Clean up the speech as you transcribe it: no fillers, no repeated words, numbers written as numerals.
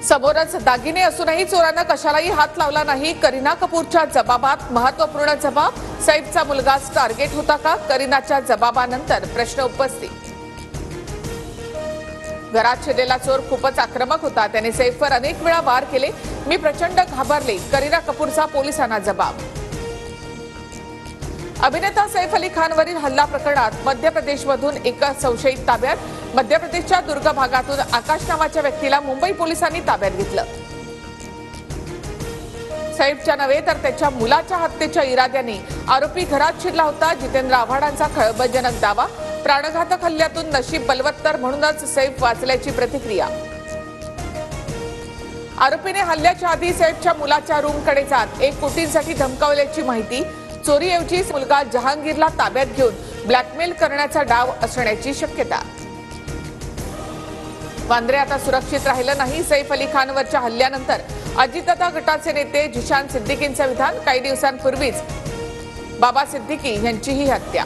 समोरच दागिने असूनही चोरांना कशालाही हात लावला नाही। करीना कपूरच्या जबाबात महत्त्वपूर्ण जबाब। सैफचा मुलगाच टार्गेट होता का? करीनाच्या जबाबानंतर प्रश्न उपस्थित। घरात शिरलेला चोर खूपच आक्रमक होता। त्याने सैफवर अनेक वेळा वार केले। मी प्रचंड घाबरले। करीना कपूरचा पोलिसांना जबाब। अभिनेता सैफ अली खानवरील हल्ला प्रकरणात मध्य प्रदेशमधून एका संशयित ताब्यात। मध्य प्रदेशच्या दुर्ग भागातून आकाश नावाच्या व्यक्तीला मुंबई पोलिसांनी ताब्यात घेतलं। सैफच्या नव्हे तर त्याच्या मुलाच्या हत्येच्या इराद्याने आरोपी घरात शिरला होता। जितेंद्र आव्हाडांचा खळबळजनक दावा। प्राणघातक हल्ल्यातून नशीब बलवत्तर म्हणूनच सैफ वाचल्याची प्रतिक्रिया। आरोपीने हल्ल्याच्या आधी सैफच्या मुलाच्या रूमकडे जात 1 कोटींसाठी धमकावल्याची माहिती। चोरीऐवजी मुलगा जहांगीरला ताब्यात घेऊन ब्लॅकमेल करण्याचा डाव असण्याची शक्यता। वांद्रे आता सुरक्षित राहिलं नाही। सैफ अली खानवरच्या हल्ल्यानंतर अजितदादा गटाचे नेते जिशान सिद्दीकींचं विधान। काही दिवसांपूर्वीच बाबा सिद्दीकी यांचीही हत्या।